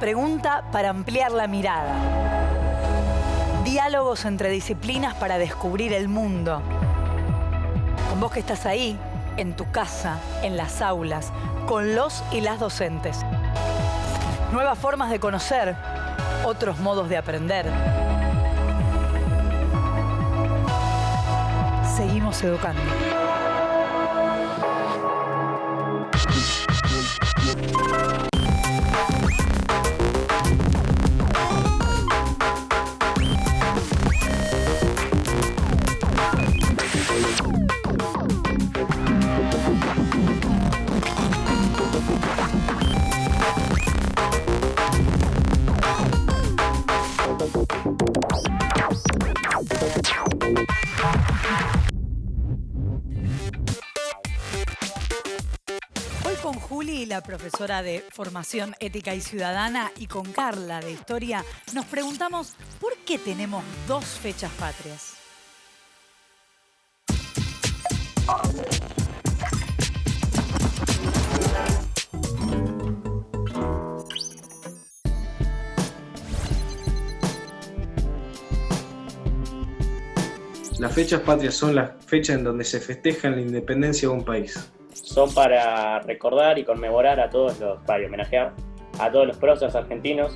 pregunta para ampliar la mirada. Diálogos entre disciplinas para descubrir el mundo. Con vos que estás ahí, en tu casa, en las aulas, con los y las docentes. Nuevas formas de conocer, otros modos de aprender. Seguimos educando. Hoy con Juli, la profesora de Formación Ética y Ciudadana, y con Carla de Historia, nos preguntamos ¿por qué tenemos dos fechas patrias? Las fechas patrias son las fechas en donde se festeja la independencia de un país. Son para recordar y conmemorar para homenajear a todos los próceres argentinos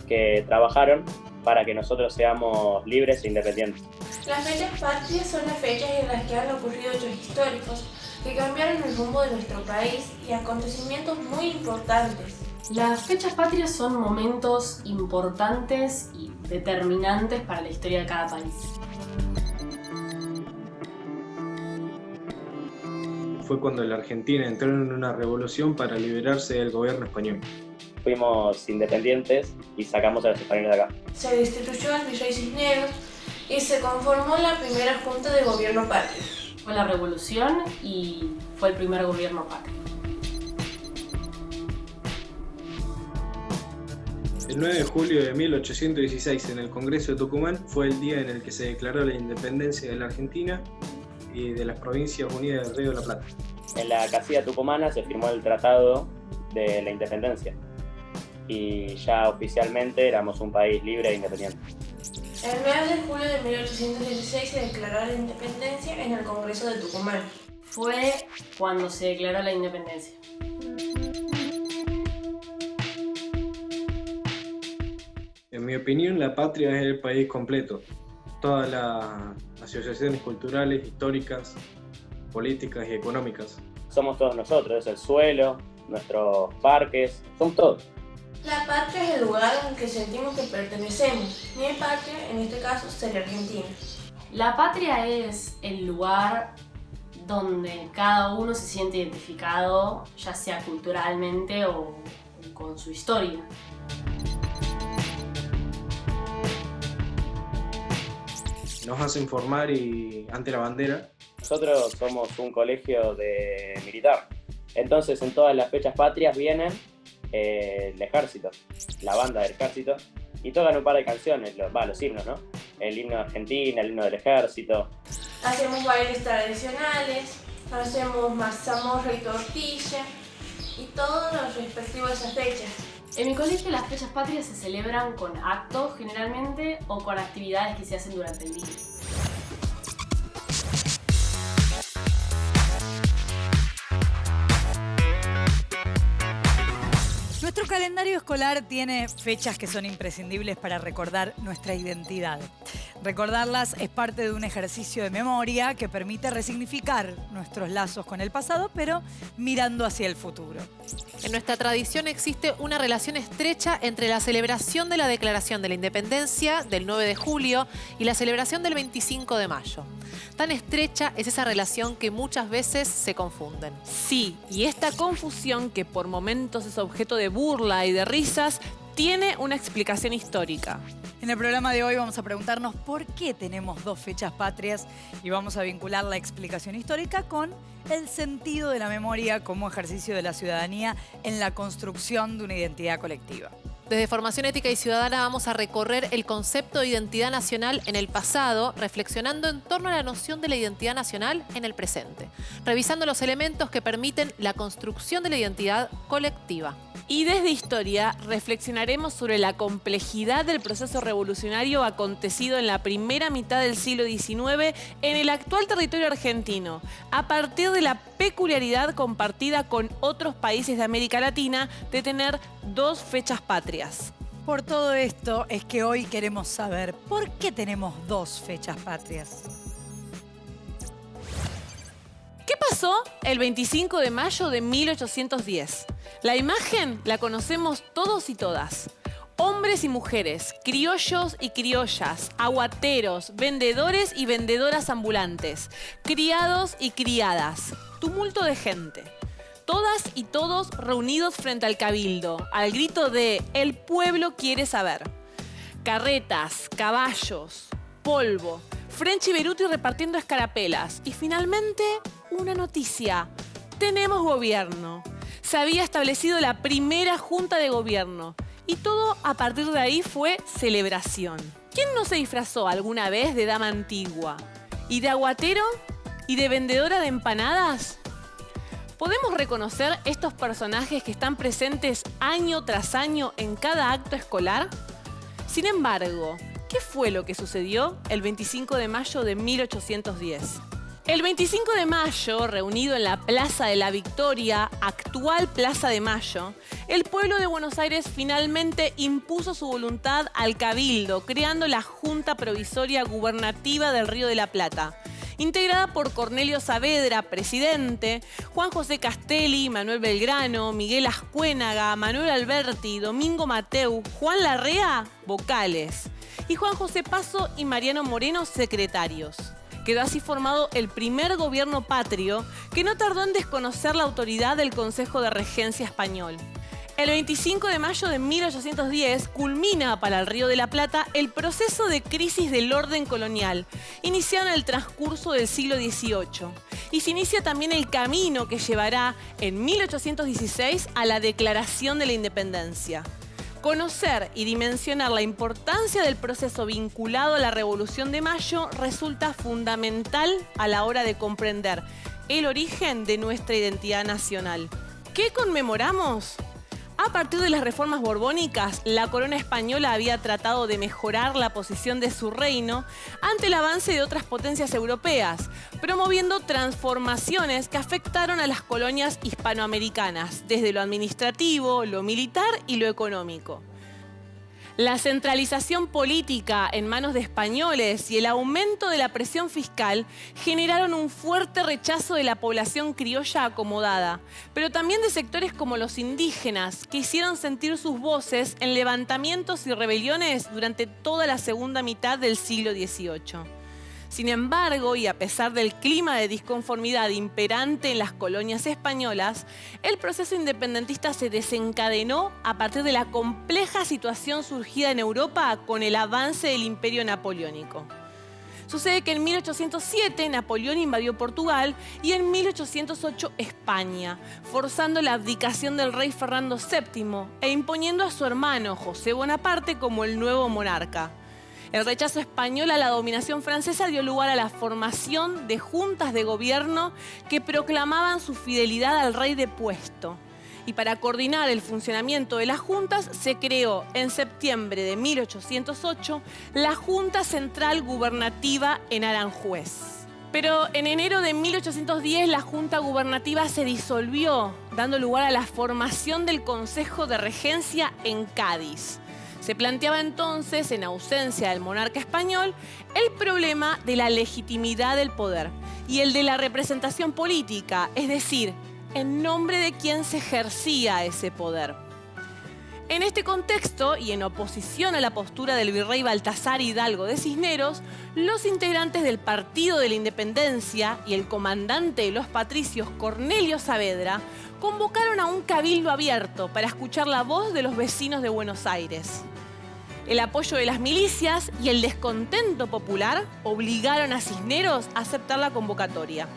que trabajaron para que nosotros seamos libres e independientes. Las fechas patrias son las fechas en las que han ocurrido hechos históricos que cambiaron el rumbo de nuestro país y acontecimientos muy importantes. Las fechas patrias son momentos importantes y determinantes para la historia de cada país. Fue cuando la Argentina entró en una revolución para liberarse del gobierno español. Fuimos independientes y sacamos a los españoles de acá. Se destituyó al virrey Cisneros y se conformó la primera Junta de Gobierno Patrio. Fue la revolución y fue el primer gobierno patrio. El 9 de julio de 1816, en el Congreso de Tucumán, fue el día en el que se declaró la independencia de la Argentina y de las Provincias Unidas del Río de la Plata. En la casilla tucumana se firmó el Tratado de la Independencia y ya oficialmente éramos un país libre e independiente. El 9 de julio de 1816 se declaró la independencia en el Congreso de Tucumán. Fue cuando se declaró la independencia. En mi opinión, la patria es el país completo. Todas las asociaciones culturales, históricas, políticas y económicas. Somos todos nosotros, es el suelo, nuestros parques, somos todos. La patria es el lugar en el que sentimos que pertenecemos. Mi patria, en este caso, sería Argentina. La patria es el lugar donde cada uno se siente identificado, ya sea culturalmente o con su historia. Nos hacen formar ante la bandera. Nosotros somos un colegio militar, entonces en todas las fechas patrias vienen el ejército, la banda del ejército, y tocan un par de canciones, los himnos, ¿no? El himno de Argentina, el himno del ejército. Hacemos bailes tradicionales, hacemos mazamorra y tortilla, y todo lo respectivo a esas fechas. En mi colegio las fechas patrias se celebran con actos generalmente o con actividades que se hacen durante el día. Nuestro calendario escolar tiene fechas que son imprescindibles para recordar nuestra identidad. Recordarlas es parte de un ejercicio de memoria que permite resignificar nuestros lazos con el pasado, pero mirando hacia el futuro. En nuestra tradición existe una relación estrecha entre la celebración de la Declaración de la Independencia del 9 de julio y la celebración del 25 de mayo. Tan estrecha es esa relación que muchas veces se confunden. Sí, y esta confusión, que por momentos es objeto de burla y de risas, tiene una explicación histórica. En el programa de hoy vamos a preguntarnos por qué tenemos dos fechas patrias y vamos a vincular la explicación histórica con el sentido de la memoria como ejercicio de la ciudadanía en la construcción de una identidad colectiva. Desde Formación Ética y Ciudadana vamos a recorrer el concepto de identidad nacional en el pasado, reflexionando en torno a la noción de la identidad nacional en el presente, revisando los elementos que permiten la construcción de la identidad colectiva. Y desde Historia reflexionaremos sobre la complejidad del proceso revolucionario acontecido en la primera mitad del siglo XIX en el actual territorio argentino, a partir de la peculiaridad compartida con otros países de América Latina de tener dos fechas patrias. Por todo esto es que hoy queremos saber por qué tenemos dos fechas patrias. ¿Qué pasó el 25 de mayo de 1810? La imagen la conocemos todos y todas. Hombres y mujeres, criollos y criollas, aguateros, vendedores y vendedoras ambulantes, criados y criadas, tumulto de gente. Todas y todos reunidos frente al cabildo, al grito de «El pueblo quiere saber». Carretas, caballos, polvo, French y Beruti repartiendo escarapelas. Y finalmente, una noticia. Tenemos gobierno. Se había establecido la primera junta de gobierno. Y todo a partir de ahí fue celebración. ¿Quién no se disfrazó alguna vez de dama antigua? ¿Y de aguatero? ¿Y de vendedora de empanadas? ¿Podemos reconocer estos personajes que están presentes año tras año en cada acto escolar? Sin embargo, ¿qué fue lo que sucedió el 25 de mayo de 1810? El 25 de mayo, reunido en la Plaza de la Victoria, actual Plaza de Mayo, el pueblo de Buenos Aires finalmente impuso su voluntad al Cabildo, creando la Junta Provisoria Gubernativa del Río de la Plata, integrada por Cornelio Saavedra, presidente, Juan José Castelli, Manuel Belgrano, Miguel Ascuénaga, Manuel Alberti, Domingo Mateu, Juan Larrea, vocales, y Juan José Paso y Mariano Moreno, secretarios. Quedó así formado el primer gobierno patrio que no tardó en desconocer la autoridad del Consejo de Regencia español. El 25 de mayo de 1810 culmina para el Río de la Plata el proceso de crisis del orden colonial, iniciado en el transcurso del siglo XVIII. Y se inicia también el camino que llevará en 1816 a la Declaración de la Independencia. Conocer y dimensionar la importancia del proceso vinculado a la Revolución de Mayo resulta fundamental a la hora de comprender el origen de nuestra identidad nacional. ¿Qué conmemoramos? A partir de las reformas borbónicas, la corona española había tratado de mejorar la posición de su reino ante el avance de otras potencias europeas, promoviendo transformaciones que afectaron a las colonias hispanoamericanas, desde lo administrativo, lo militar y lo económico. La centralización política en manos de españoles y el aumento de la presión fiscal generaron un fuerte rechazo de la población criolla acomodada, pero también de sectores como los indígenas, que hicieron sentir sus voces en levantamientos y rebeliones durante toda la segunda mitad del siglo XVIII. Sin embargo, y a pesar del clima de disconformidad imperante en las colonias españolas, el proceso independentista se desencadenó a partir de la compleja situación surgida en Europa con el avance del Imperio Napoleónico. Sucede que en 1807 Napoleón invadió Portugal y en 1808 España, forzando la abdicación del rey Fernando VII e imponiendo a su hermano José Bonaparte como el nuevo monarca. El rechazo español a la dominación francesa dio lugar a la formación de juntas de gobierno que proclamaban su fidelidad al rey depuesto. Y para coordinar el funcionamiento de las juntas se creó en septiembre de 1808 la Junta Central Gubernativa en Aranjuez. Pero en enero de 1810 la Junta Gubernativa se disolvió, dando lugar a la formación del Consejo de Regencia en Cádiz. Se planteaba entonces, en ausencia del monarca español, el problema de la legitimidad del poder y el de la representación política, es decir, en nombre de quién se ejercía ese poder. En este contexto, y en oposición a la postura del virrey Baltasar Hidalgo de Cisneros, los integrantes del Partido de la Independencia y el comandante de los patricios Cornelio Saavedra convocaron a un cabildo abierto para escuchar la voz de los vecinos de Buenos Aires. El apoyo de las milicias y el descontento popular obligaron a Cisneros a aceptar la convocatoria.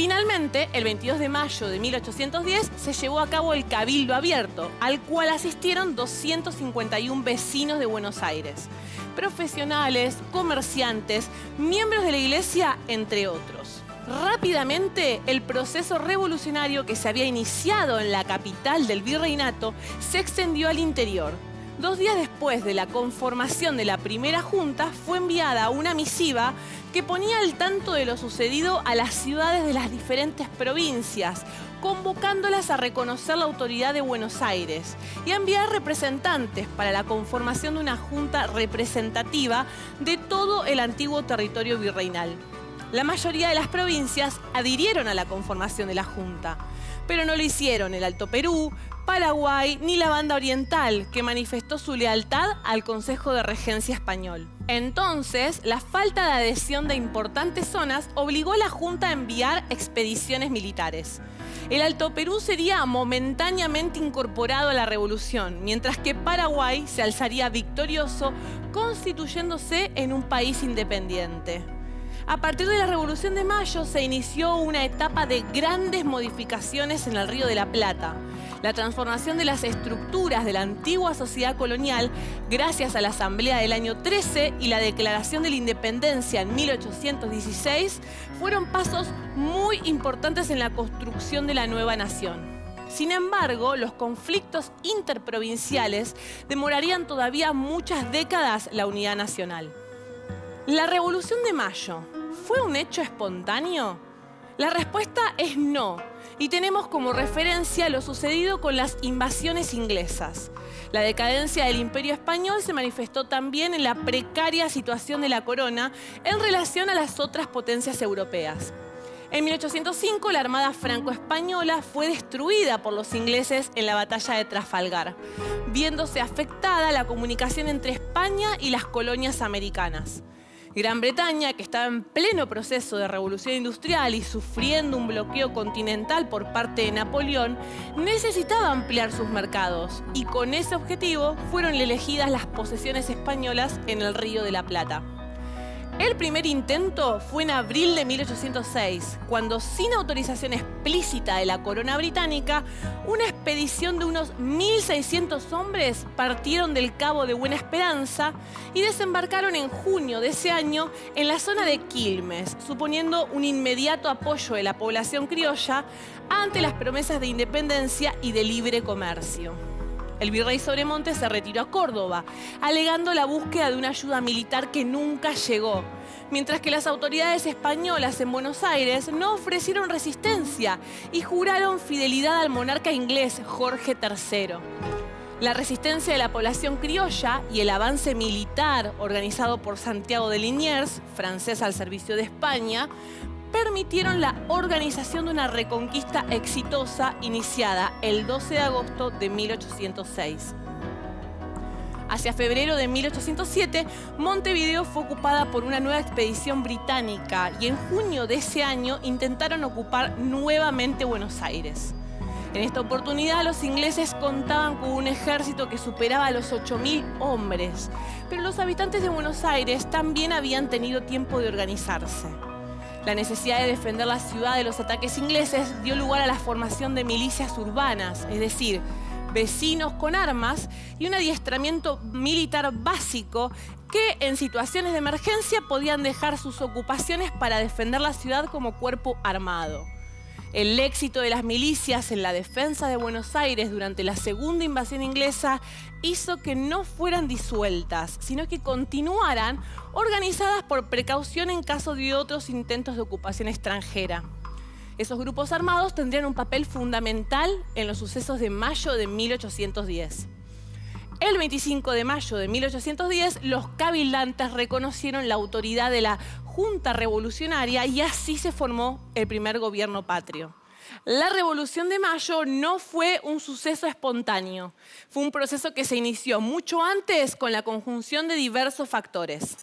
Finalmente, el 22 de mayo de 1810 se llevó a cabo el Cabildo Abierto, al cual asistieron 251 vecinos de Buenos Aires, profesionales, comerciantes, miembros de la iglesia, entre otros. Rápidamente, el proceso revolucionario que se había iniciado en la capital del virreinato se extendió al interior. 2 días después de la conformación de la primera junta, fue enviada una misiva que ponía al tanto de lo sucedido a las ciudades de las diferentes provincias, convocándolas a reconocer la autoridad de Buenos Aires y a enviar representantes para la conformación de una junta representativa de todo el antiguo territorio virreinal. La mayoría de las provincias adhirieron a la conformación de la junta, pero no lo hicieron el Alto Perú, Paraguay ni la Banda Oriental, que manifestó su lealtad al Consejo de Regencia español. Entonces, la falta de adhesión de importantes zonas obligó a la Junta a enviar expediciones militares. El Alto Perú sería momentáneamente incorporado a la revolución, mientras que Paraguay se alzaría victorioso, constituyéndose en un país independiente. A partir de la Revolución de Mayo se inició una etapa de grandes modificaciones en el Río de la Plata. La transformación de las estructuras de la antigua sociedad colonial, gracias a la Asamblea del año 13 y la Declaración de la Independencia en 1816, fueron pasos muy importantes en la construcción de la nueva nación. Sin embargo, los conflictos interprovinciales demorarían todavía muchas décadas la unidad nacional. ¿La Revolución de Mayo fue un hecho espontáneo? La respuesta es no, y tenemos como referencia lo sucedido con las invasiones inglesas. La decadencia del Imperio Español se manifestó también en la precaria situación de la corona en relación a las otras potencias europeas. En 1805, la Armada franco-española fue destruida por los ingleses en la batalla de Trafalgar, viéndose afectada la comunicación entre España y las colonias americanas. Gran Bretaña, que estaba en pleno proceso de revolución industrial y sufriendo un bloqueo continental por parte de Napoleón, necesitaba ampliar sus mercados y con ese objetivo fueron elegidas las posesiones españolas en el Río de la Plata. El primer intento fue en abril de 1806, cuando sin autorización explícita de la corona británica, una expedición de unos 1.600 hombres partieron del Cabo de Buena Esperanza y desembarcaron en junio de ese año en la zona de Quilmes, suponiendo un inmediato apoyo de la población criolla ante las promesas de independencia y de libre comercio. El virrey Sobremonte se retiró a Córdoba, alegando la búsqueda de una ayuda militar que nunca llegó, mientras que las autoridades españolas en Buenos Aires no ofrecieron resistencia y juraron fidelidad al monarca inglés Jorge III. La resistencia de la población criolla y el avance militar organizado por Santiago de Liniers, francés al servicio de España, permitieron la organización de una reconquista exitosa iniciada el 12 de agosto de 1806. Hacia febrero de 1807, Montevideo fue ocupada por una nueva expedición británica y en junio de ese año intentaron ocupar nuevamente Buenos Aires. En esta oportunidad, los ingleses contaban con un ejército que superaba a los 8.000 hombres, pero los habitantes de Buenos Aires también habían tenido tiempo de organizarse. La necesidad de defender la ciudad de los ataques ingleses dio lugar a la formación de milicias urbanas, es decir, vecinos con armas y un adiestramiento militar básico que en situaciones de emergencia podían dejar sus ocupaciones para defender la ciudad como cuerpo armado. El éxito de las milicias en la defensa de Buenos Aires durante la segunda invasión inglesa hizo que no fueran disueltas, sino que continuaran organizadas por precaución en caso de otros intentos de ocupación extranjera. Esos grupos armados tendrían un papel fundamental en los sucesos de mayo de 1810. El 25 de mayo de 1810, los cabildantes reconocieron la autoridad de la Junta Revolucionaria y así se formó el primer gobierno patrio. La Revolución de Mayo no fue un suceso espontáneo, fue un proceso que se inició mucho antes con la conjunción de diversos factores.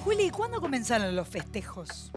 Juli, ¿cuándo comenzaron los festejos?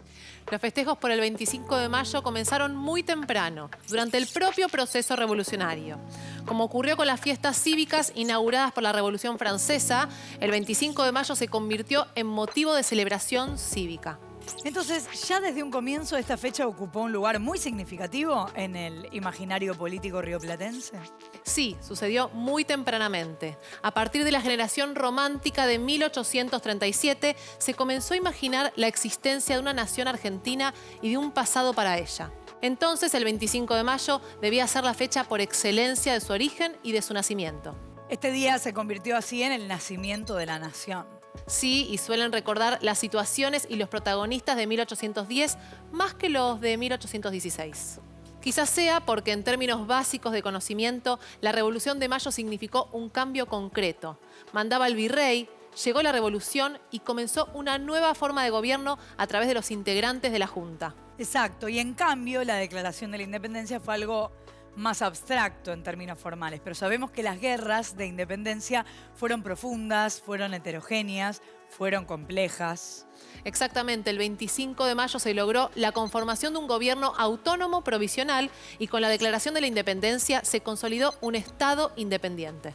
Los festejos por el 25 de mayo comenzaron muy temprano, durante el propio proceso revolucionario. Como ocurrió con las fiestas cívicas inauguradas por la Revolución Francesa, el 25 de mayo se convirtió en motivo de celebración cívica. Entonces, ya desde un comienzo esta fecha ocupó un lugar muy significativo en el imaginario político rioplatense. Sí, sucedió muy tempranamente. A partir de la generación romántica de 1837, se comenzó a imaginar la existencia de una nación argentina y de un pasado para ella. Entonces, el 25 de mayo debía ser la fecha por excelencia de su origen y de su nacimiento. Este día se convirtió así en el nacimiento de la nación. Sí, y suelen recordar las situaciones y los protagonistas de 1810 más que los de 1816. Quizás sea porque en términos básicos de conocimiento, la Revolución de Mayo significó un cambio concreto. Mandaba el virrey, llegó la revolución y comenzó una nueva forma de gobierno a través de los integrantes de la Junta. Exacto, y en cambio la declaración de la independencia fue algo más abstracto en términos formales, pero sabemos que las guerras de independencia fueron profundas, fueron heterogéneas, fueron complejas. Exactamente, el 25 de mayo se logró la conformación de un gobierno autónomo provisional y con la declaración de la independencia se consolidó un Estado independiente.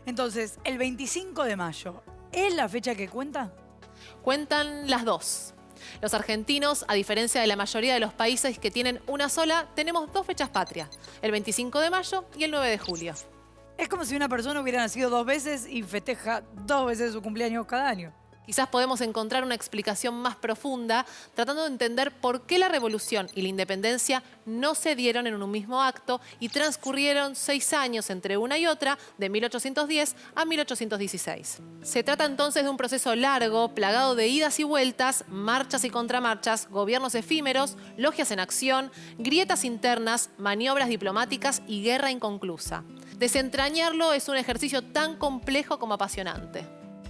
Entonces, el 25 de mayo, ¿es la fecha que cuenta? Cuentan las dos. Los argentinos, a diferencia de la mayoría de los países que tienen una sola, tenemos dos fechas patrias, el 25 de mayo y el 9 de julio. Es como si una persona hubiera nacido 2 veces y festeja 2 veces su cumpleaños cada año. Quizás podemos encontrar una explicación más profunda tratando de entender por qué la revolución y la independencia no se dieron en un mismo acto y transcurrieron 6 años entre una y otra, de 1810 a 1816. Se trata entonces de un proceso largo, plagado de idas y vueltas, marchas y contramarchas, gobiernos efímeros, logias en acción, grietas internas, maniobras diplomáticas y guerra inconclusa. Desentrañarlo es un ejercicio tan complejo como apasionante.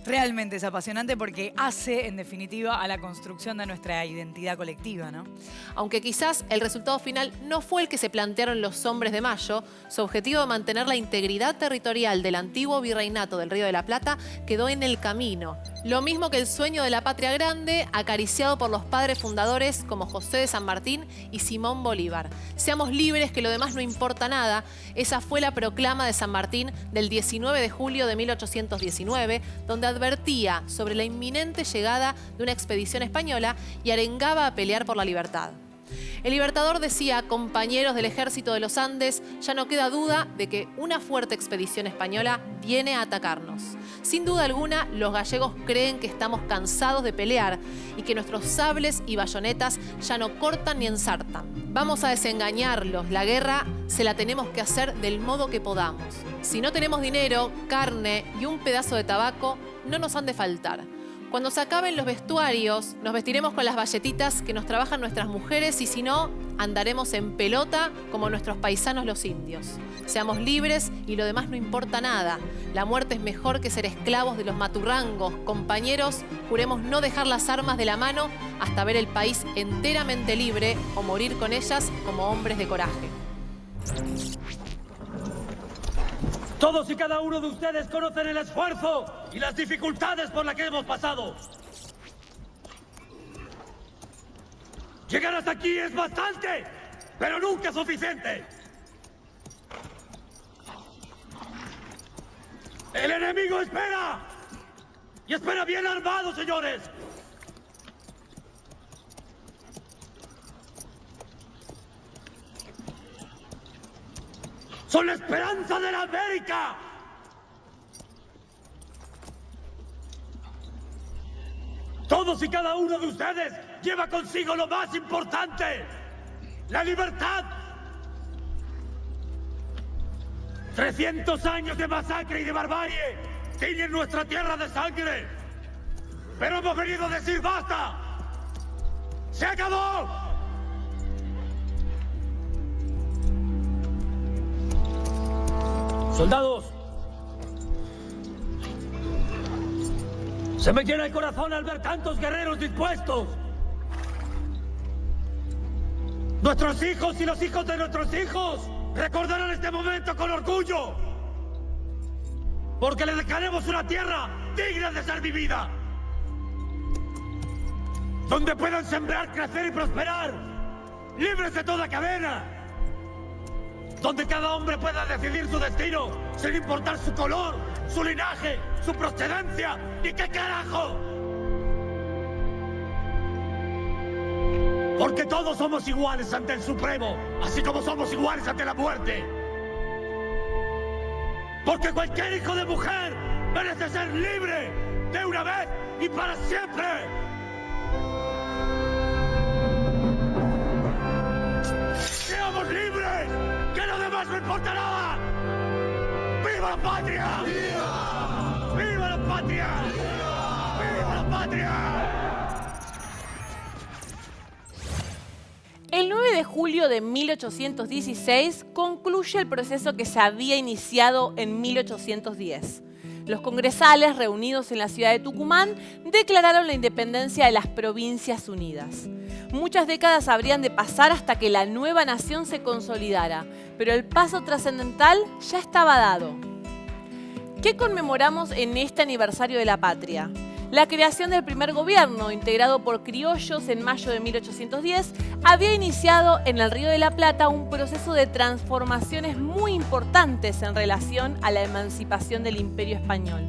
Realmente es apasionante porque hace, en definitiva, a la construcción de nuestra identidad colectiva, ¿no? Aunque quizás el resultado final no fue el que se plantearon los hombres de Mayo, su objetivo de mantener la integridad territorial del antiguo virreinato del Río de la Plata quedó en el camino. Lo mismo que el sueño de la patria grande, acariciado por los padres fundadores como José de San Martín y Simón Bolívar. Seamos libres, que lo demás no importa nada. Esa fue la proclama de San Martín del 19 de julio de 1819, donde advertía sobre la inminente llegada de una expedición española y arengaba a pelear por la libertad. El Libertador decía: compañeros del ejército de los Andes, ya no queda duda de que una fuerte expedición española viene a atacarnos. Sin duda alguna, los gallegos creen que estamos cansados de pelear y que nuestros sables y bayonetas ya no cortan ni ensartan. Vamos a desengañarlos, la guerra se la tenemos que hacer del modo que podamos. Si no tenemos dinero, carne y un pedazo de tabaco, no nos han de faltar. Cuando se acaben los vestuarios, nos vestiremos con las bayetitas que nos trabajan nuestras mujeres y si no, andaremos en pelota como nuestros paisanos los indios. Seamos libres y lo demás no importa nada. La muerte es mejor que ser esclavos de los maturrangos. Compañeros, juremos no dejar las armas de la mano hasta ver el país enteramente libre o morir con ellas como hombres de coraje. Todos y cada uno de ustedes conocen el esfuerzo y las dificultades por las que hemos pasado. Llegar hasta aquí es bastante, pero nunca suficiente. El enemigo espera, y espera bien armado, señores. ¡Son la esperanza de la América! Todos y cada uno de ustedes lleva consigo lo más importante: la libertad. 300 años de masacre y de barbarie tiñen nuestra tierra de sangre. Pero hemos venido a decir ¡basta! ¡Se acabó! Soldados, se me llena el corazón al ver tantos guerreros dispuestos. Nuestros hijos y los hijos de nuestros hijos recordarán este momento con orgullo, porque les dejaremos una tierra digna de ser vivida. donde puedan sembrar, crecer y prosperar, libres de toda cadena, donde cada hombre pueda decidir su destino sin importar su color, su linaje, su procedencia y qué carajo. Porque todos somos iguales ante el Supremo, así como somos iguales ante la muerte. Porque cualquier hijo de mujer merece ser libre de una vez y para siempre. ¡Seamos libres! ¡Que lo demás no importa nada! ¡Viva la patria! ¡Viva! ¡Viva la patria! ¡Viva! ¡Viva la patria! El 9 de julio de 1816 concluye el proceso que se había iniciado en 1810. Los congresales, reunidos en la ciudad de Tucumán, declararon la independencia de las Provincias Unidas. Muchas décadas habrían de pasar hasta que la nueva nación se consolidara, pero el paso trascendental ya estaba dado. ¿Qué conmemoramos en este aniversario de la patria? La creación del primer gobierno, integrado por criollos en mayo de 1810, había iniciado en el Río de la Plata un proceso de transformaciones muy importantes en relación a la emancipación del Imperio Español.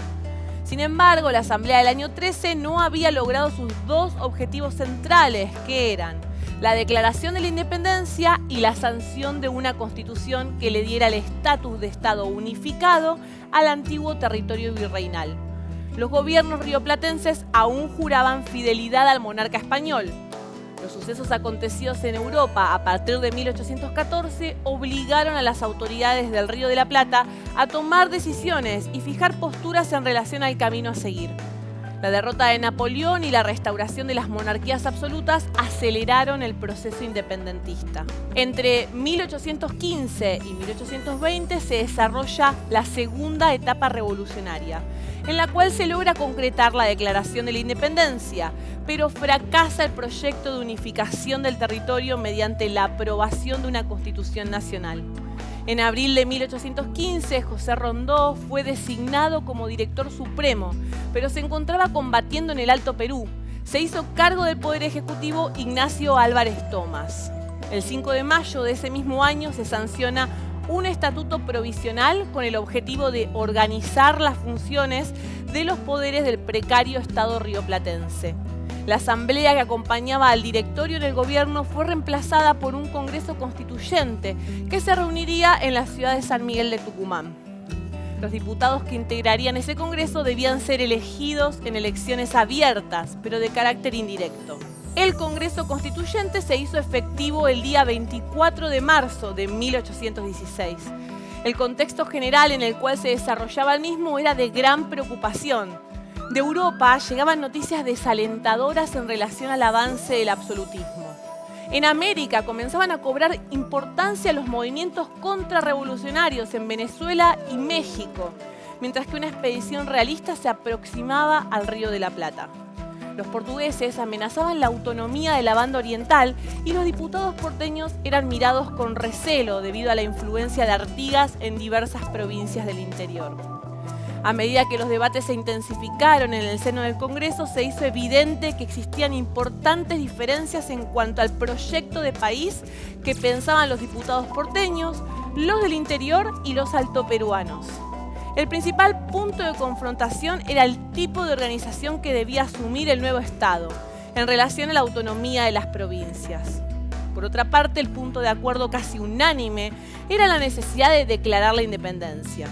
Sin embargo, la Asamblea del año 13 no había logrado sus dos objetivos centrales, que eran la declaración de la independencia y la sanción de una constitución que le diera el estatus de Estado unificado al antiguo territorio virreinal. Los gobiernos rioplatenses aún juraban fidelidad al monarca español. Los sucesos acontecidos en Europa a partir de 1814 obligaron a las autoridades del Río de la Plata a tomar decisiones y fijar posturas en relación al camino a seguir. La derrota de Napoleón y la restauración de las monarquías absolutas aceleraron el proceso independentista. Entre 1815 y 1820 se desarrolla la segunda etapa revolucionaria, en la cual se logra concretar la declaración de la independencia, pero fracasa el proyecto de unificación del territorio mediante la aprobación de una constitución nacional. En abril de 1815, José Rondó fue designado como director supremo, pero se encontraba combatiendo en el Alto Perú. Se hizo cargo del Poder Ejecutivo Ignacio Álvarez Thomas. El 5 de mayo de ese mismo año se sanciona un estatuto provisional con el objetivo de organizar las funciones de los poderes del precario Estado rioplatense. La asamblea que acompañaba al directorio del gobierno fue reemplazada por un Congreso Constituyente que se reuniría en la ciudad de San Miguel de Tucumán. Los diputados que integrarían ese Congreso debían ser elegidos en elecciones abiertas, pero de carácter indirecto. El Congreso Constituyente se hizo efectivo el día 24 de marzo de 1816. El contexto general en el cual se desarrollaba el mismo era de gran preocupación. De Europa llegaban noticias desalentadoras en relación al avance del absolutismo. En América comenzaban a cobrar importancia los movimientos contrarrevolucionarios en Venezuela y México, mientras que una expedición realista se aproximaba al Río de la Plata. Los portugueses amenazaban la autonomía de la banda oriental y los diputados porteños eran mirados con recelo debido a la influencia de Artigas en diversas provincias del interior. A medida que los debates se intensificaron en el seno del Congreso, se hizo evidente que existían importantes diferencias en cuanto al proyecto de país que pensaban los diputados porteños, los del interior y los altoperuanos. El principal punto de confrontación era el tipo de organización que debía asumir el nuevo Estado en relación a la autonomía de las provincias. Por otra parte, el punto de acuerdo casi unánime era la necesidad de declarar la independencia.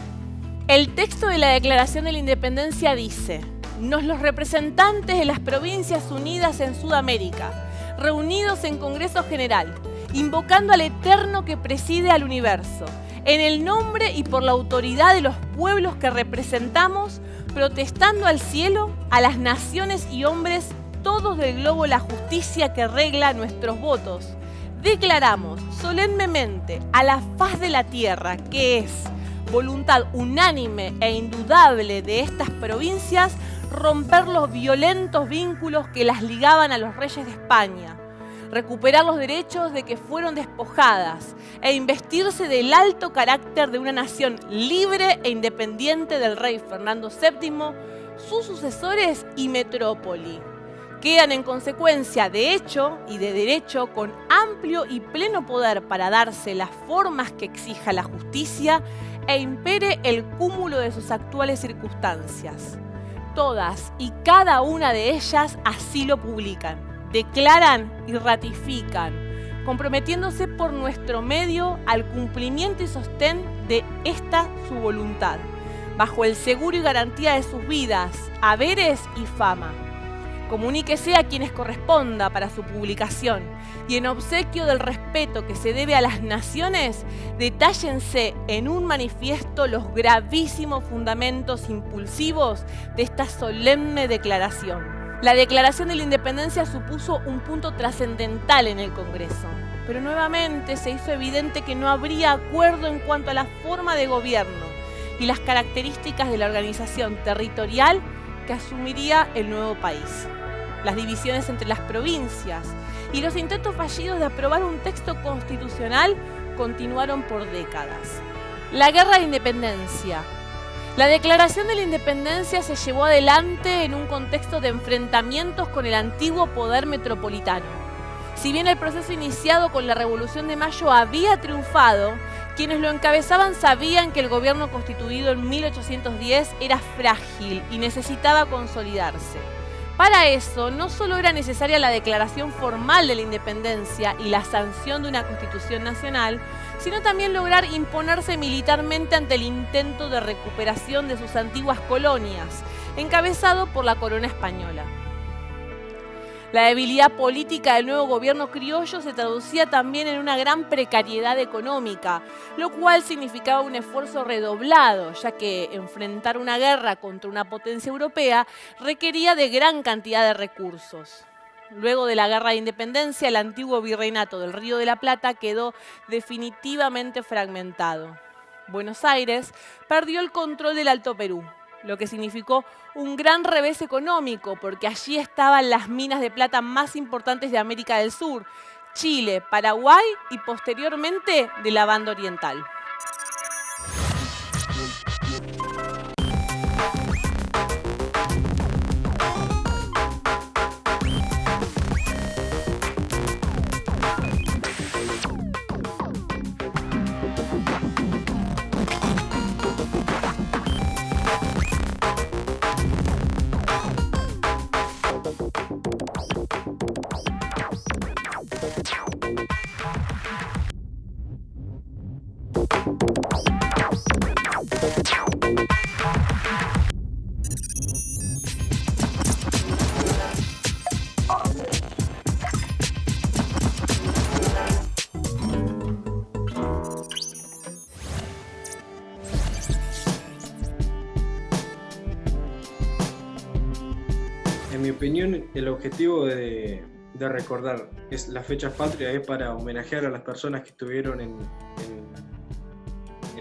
El texto de la Declaración de la Independencia dice: "Nos los representantes de las Provincias Unidas en Sudamérica, reunidos en Congreso General, invocando al Eterno que preside al universo, en el nombre y por la autoridad de los pueblos que representamos, protestando al cielo, a las naciones y hombres, todos del globo, la justicia que regla nuestros votos, declaramos solemnemente a la faz de la tierra que es voluntad unánime e indudable de estas provincias romper los violentos vínculos que las ligaban a los reyes de España, recuperar los derechos de que fueron despojadas e investirse del alto carácter de una nación libre e independiente del rey Fernando VII, sus sucesores y metrópoli. Quedan en consecuencia de hecho y de derecho con amplio y pleno poder para darse las formas que exija la justicia e impere el cúmulo de sus actuales circunstancias. Todas y cada una de ellas así lo publican, declaran y ratifican, comprometiéndose por nuestro medio al cumplimiento y sostén de esta su voluntad, bajo el seguro y garantía de sus vidas, haberes y fama. Comuníquese a quienes corresponda para su publicación y en obsequio del respeto que se debe a las naciones, detállense en un manifiesto los gravísimos fundamentos impulsivos de esta solemne declaración. La declaración de la independencia supuso un punto trascendental en el Congreso, pero nuevamente se hizo evidente que no habría acuerdo en cuanto a la forma de gobierno y las características de la organización territorial que asumiría el nuevo país. Las divisiones entre las provincias y los intentos fallidos de aprobar un texto constitucional continuaron por décadas. La guerra de independencia. La declaración de la independencia se llevó adelante en un contexto de enfrentamientos con el antiguo poder metropolitano. Si bien el proceso iniciado con la Revolución de Mayo había triunfado, quienes lo encabezaban sabían que el gobierno constituido en 1810 era frágil y necesitaba consolidarse. Para eso, no solo era necesaria la declaración formal de la independencia y la sanción de una constitución nacional, sino también lograr imponerse militarmente ante el intento de recuperación de sus antiguas colonias, encabezado por la corona española. La debilidad política del nuevo gobierno criollo se traducía también en una gran precariedad económica, lo cual significaba un esfuerzo redoblado, ya que enfrentar una guerra contra una potencia europea requería de gran cantidad de recursos. Luego de la Guerra de Independencia, el antiguo virreinato del Río de la Plata quedó definitivamente fragmentado. Buenos Aires perdió el control del Alto Perú, lo que significó un gran revés económico, porque allí estaban las minas de plata más importantes de América del Sur, Chile, Paraguay y posteriormente de la Banda Oriental. En mi opinión, el objetivo de recordar las fechas patrias es para homenajear a las personas que estuvieron en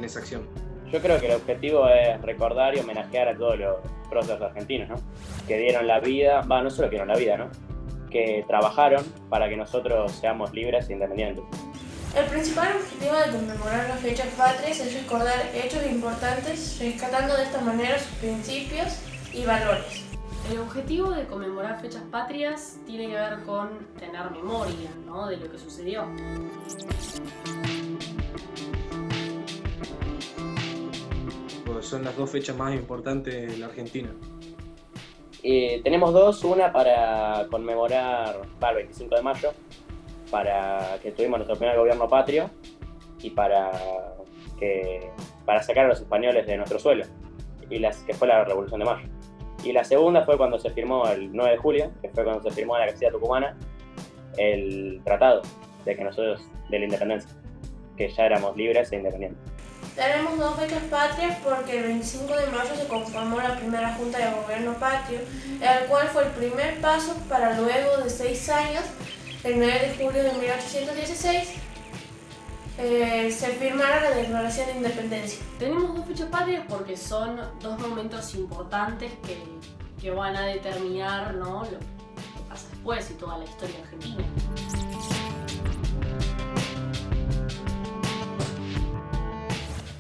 esa acción. Yo creo que el objetivo es recordar y homenajear a todos los próceres argentinos, ¿no? Que dieron la vida, no solo que dieron la vida, ¿no? Que trabajaron para que nosotros seamos libres e independientes. El principal objetivo de conmemorar las fechas patrias es recordar hechos importantes, rescatando de esta manera sus principios y valores. El objetivo de conmemorar fechas patrias tiene que ver con tener memoria, ¿no?, de lo que sucedió. Pues son las dos fechas más importantes de la Argentina. Tenemos dos, una para conmemorar el 25 de mayo, para que tuvimos nuestro primer gobierno patrio y para sacar a los españoles de nuestro suelo, que fue la Revolución de Mayo. Y la segunda fue cuando se firmó el 9 de julio, que fue cuando se firmó en la Casilla Tucumana el tratado de la independencia, que ya éramos libres e independientes. Tenemos dos fechas patrias porque el 25 de mayo se conformó la primera Junta de Gobierno Patrio, el cual fue el primer paso para luego de 6 años, el 9 de julio de 1816, se firmara la Declaración de Independencia. Tenemos dos fechas patrias porque son dos momentos importantes que van a determinar, ¿no?, lo que pasa después y toda la historia argentina.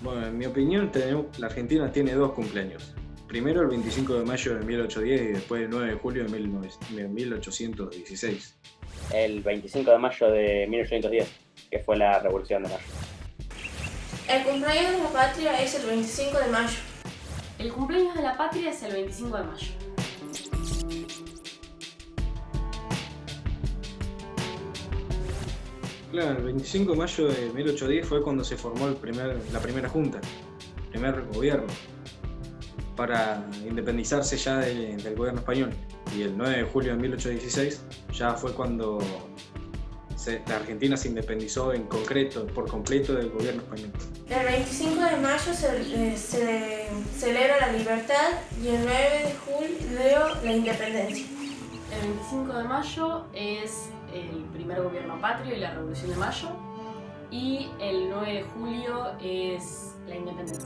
Bueno, en mi opinión, la Argentina tiene dos cumpleaños. Primero el 25 de mayo de 1810 y después el 9 de julio de 1816. El 25 de mayo de 1810, que fue la Revolución de Mayo. El cumpleaños de la patria es el 25 de mayo. El cumpleaños de la patria es el 25 de mayo. Claro, el 25 de mayo de 1810 fue cuando se formó la primera junta, el primer gobierno, para independizarse ya del gobierno español. Y el 9 de julio de 1816 ya fue cuando la Argentina se independizó por completo del gobierno español. El 25 de mayo se celebra la libertad y el 9 de julio la independencia. El 25 de mayo es el primer gobierno patrio y la Revolución de Mayo. Y el 9 de julio es la independencia.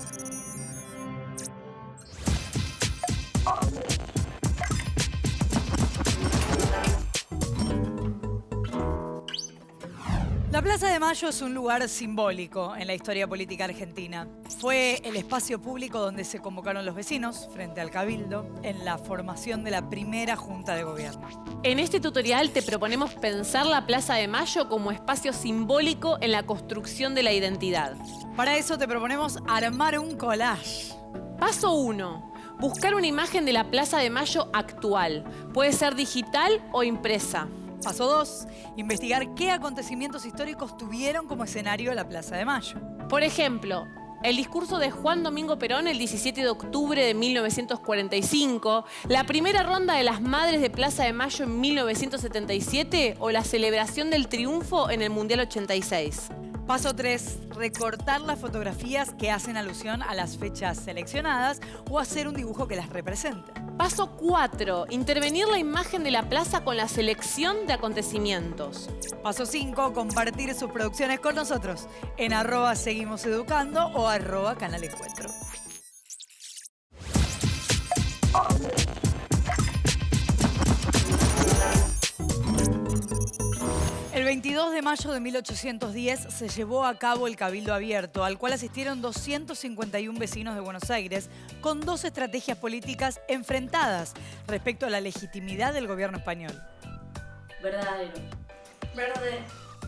La Plaza de Mayo es un lugar simbólico en la historia política argentina. Fue el espacio público donde se convocaron los vecinos frente al Cabildo en la formación de la primera Junta de Gobierno. En este tutorial te proponemos pensar la Plaza de Mayo como espacio simbólico en la construcción de la identidad. Para eso te proponemos armar un collage. Paso 1. Buscar una imagen de la Plaza de Mayo actual. Puede ser digital o impresa. Paso 2. Investigar qué acontecimientos históricos tuvieron como escenario la Plaza de Mayo. Por ejemplo, el discurso de Juan Domingo Perón el 17 de octubre de 1945, la primera ronda de las Madres de Plaza de Mayo en 1977 o la celebración del triunfo en el Mundial 86. Paso 3. Recortar las fotografías que hacen alusión a las fechas seleccionadas o hacer un dibujo que las represente. Paso 4. Intervenir la imagen de la plaza con la selección de acontecimientos. Paso 5. Compartir sus producciones con nosotros en @seguimoseducando o @canalencuentro. El 22 de mayo de 1810 se llevó a cabo el Cabildo Abierto, al cual asistieron 251 vecinos de Buenos Aires, con 2 estrategias políticas enfrentadas respecto a la legitimidad del gobierno español. Verdadero. Verdadero.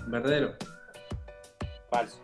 Verdadero. Falso.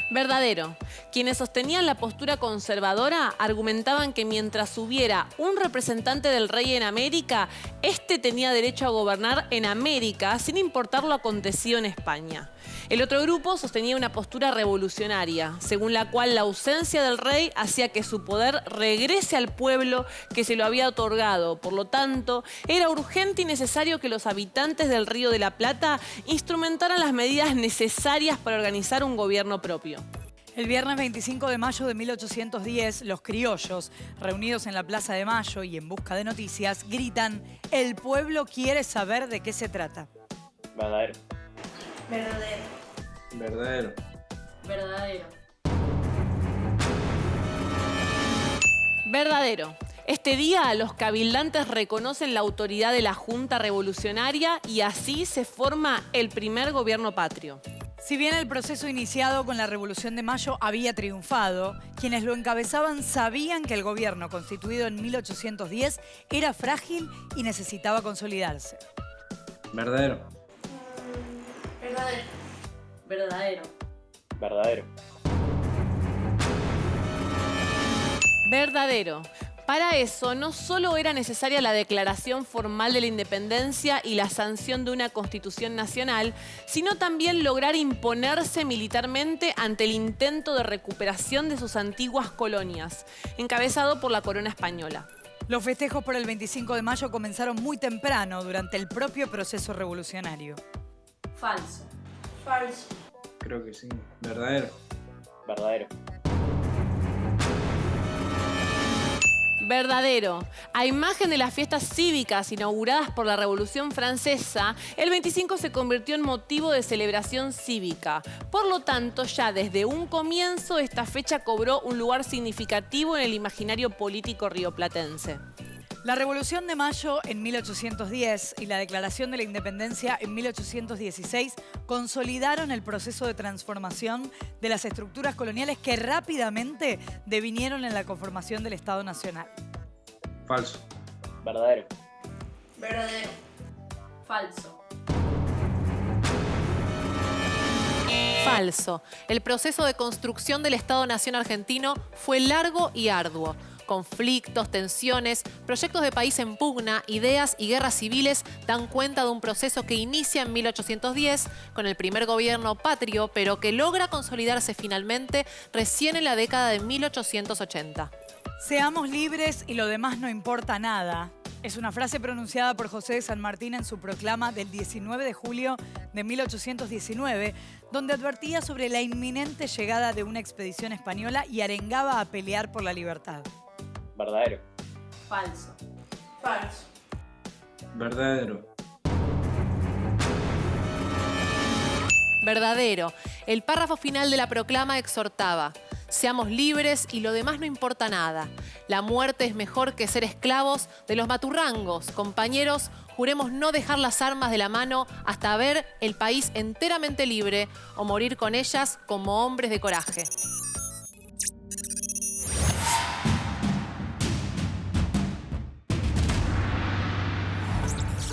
Verdadero. Quienes sostenían la postura conservadora argumentaban que mientras hubiera un representante del rey en América, este tenía derecho a gobernar en América sin importar lo acontecido en España. El otro grupo sostenía una postura revolucionaria, según la cual la ausencia del rey hacía que su poder regrese al pueblo que se lo había otorgado. Por lo tanto, era urgente y necesario que los habitantes del Río de la Plata instrumentaran las medidas necesarias para organizar un gobierno propio. El viernes 25 de mayo de 1810, los criollos, reunidos en la Plaza de Mayo y en busca de noticias, gritan: "El pueblo quiere saber de qué se trata". Verdadero. Verdadero. Verdadero. Verdadero. Verdadero. Este día los cabildantes reconocen la autoridad de la Junta Revolucionaria y así se forma el primer gobierno patrio. Si bien el proceso iniciado con la Revolución de Mayo había triunfado, quienes lo encabezaban sabían que el gobierno constituido en 1810 era frágil y necesitaba consolidarse. Verdadero. Verdadero. Verdadero. Verdadero. Verdadero. Para eso, no solo era necesaria la declaración formal de la independencia y la sanción de una constitución nacional, sino también lograr imponerse militarmente ante el intento de recuperación de sus antiguas colonias, encabezado por la corona española. Los festejos por el 25 de mayo comenzaron muy temprano durante el propio proceso revolucionario. Falso. Falso. Creo que sí. Verdadero. Verdadero. Verdadero. A imagen de las fiestas cívicas inauguradas por la Revolución Francesa, el 25 se convirtió en motivo de celebración cívica. Por lo tanto, ya desde un comienzo, esta fecha cobró un lugar significativo en el imaginario político rioplatense. La Revolución de Mayo en 1810 y la Declaración de la Independencia en 1816 consolidaron el proceso de transformación de las estructuras coloniales que rápidamente devinieron en la conformación del Estado Nacional. Falso. Verdadero. Verdadero. Falso. Falso. El proceso de construcción del Estado-Nación argentino fue largo y arduo. Conflictos, tensiones, proyectos de país en pugna, ideas y guerras civiles dan cuenta de un proceso que inicia en 1810 con el primer gobierno patrio, pero que logra consolidarse finalmente recién en la década de 1880. Seamos libres y lo demás no importa nada. Es una frase pronunciada por José de San Martín en su proclama del 19 de julio de 1819, donde advertía sobre la inminente llegada de una expedición española y arengaba a pelear por la libertad. Verdadero. Falso. Falso. Verdadero. Verdadero. El párrafo final de la proclama exhortaba: seamos libres y lo demás no importa nada. La muerte es mejor que ser esclavos de los maturrangos. Compañeros, juremos no dejar las armas de la mano hasta ver el país enteramente libre o morir con ellas como hombres de coraje.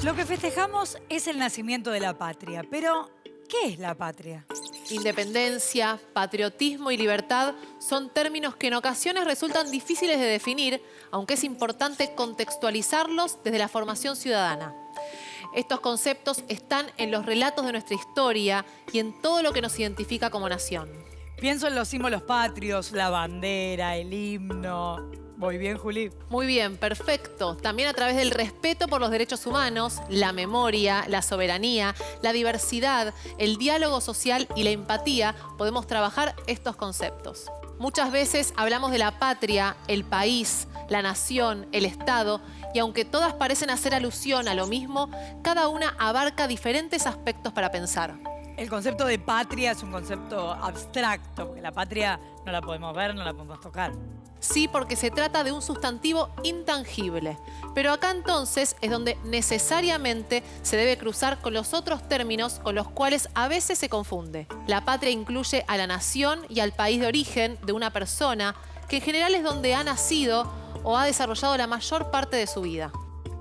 Lo que festejamos es el nacimiento de la patria, pero ¿qué es la patria? Independencia, patriotismo y libertad son términos que en ocasiones resultan difíciles de definir, aunque es importante contextualizarlos desde la formación ciudadana. Estos conceptos están en los relatos de nuestra historia y en todo lo que nos identifica como nación. Pienso en los símbolos patrios, la bandera, el himno. ¿Voy bien, Juli? Muy bien, perfecto. También a través del respeto por los derechos humanos, la memoria, la soberanía, la diversidad, el diálogo social y la empatía podemos trabajar estos conceptos. Muchas veces hablamos de la patria, el país, la nación, el Estado, y aunque todas parecen hacer alusión a lo mismo, cada una abarca diferentes aspectos para pensar. El concepto de patria es un concepto abstracto, porque la patria no la podemos ver, no la podemos tocar. Sí, porque se trata de un sustantivo intangible. Pero acá entonces es donde necesariamente se debe cruzar con los otros términos con los cuales a veces se confunde. La patria incluye a la nación y al país de origen de una persona, que en general es donde ha nacido o ha desarrollado la mayor parte de su vida.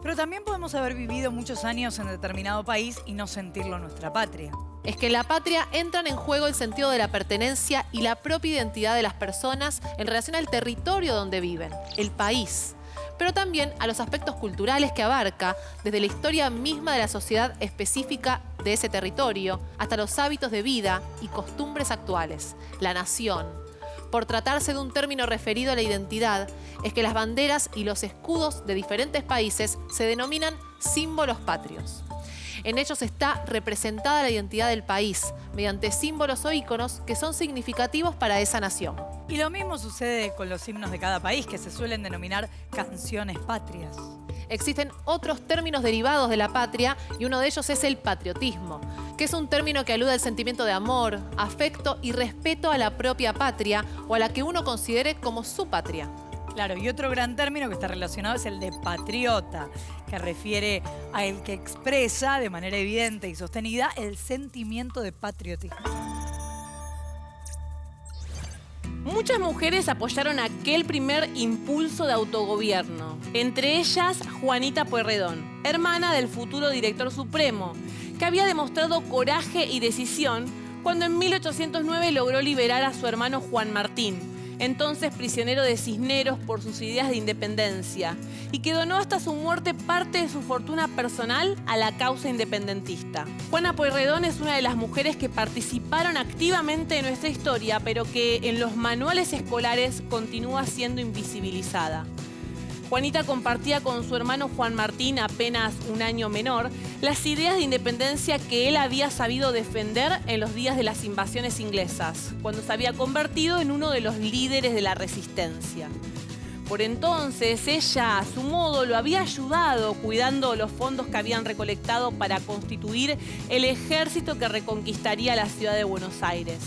Pero también podemos haber vivido muchos años en determinado país y no sentirlo nuestra patria. Es que en la patria entran en juego el sentido de la pertenencia y la propia identidad de las personas en relación al territorio donde viven, el país. Pero también a los aspectos culturales que abarca, desde la historia misma de la sociedad específica de ese territorio, hasta los hábitos de vida y costumbres actuales, la nación. Por tratarse de un término referido a la identidad, es que las banderas y los escudos de diferentes países se denominan símbolos patrios. En ellos está representada la identidad del país, mediante símbolos o íconos que son significativos para esa nación. Y lo mismo sucede con los himnos de cada país, que se suelen denominar canciones patrias. Existen otros términos derivados de la patria y uno de ellos es el patriotismo, que es un término que alude al sentimiento de amor, afecto y respeto a la propia patria o a la que uno considere como su patria. Claro, y otro gran término que está relacionado es el de patriota, que refiere a el que expresa de manera evidente y sostenida el sentimiento de patriotismo. Muchas mujeres apoyaron aquel primer impulso de autogobierno, entre ellas Juanita Pueyrredón, hermana del futuro director supremo, que había demostrado coraje y decisión cuando en 1809 logró liberar a su hermano Juan Martín, entonces prisionero de Cisneros por sus ideas de independencia, y que donó hasta su muerte parte de su fortuna personal a la causa independentista. Juana Pueyrredón es una de las mujeres que participaron activamente en nuestra historia, pero que en los manuales escolares continúa siendo invisibilizada. Juanita compartía con su hermano Juan Martín, apenas un año menor, las ideas de independencia que él había sabido defender en los días de las invasiones inglesas, cuando se había convertido en uno de los líderes de la resistencia. Por entonces, ella, a su modo, lo había ayudado cuidando los fondos que habían recolectado para constituir el ejército que reconquistaría la ciudad de Buenos Aires.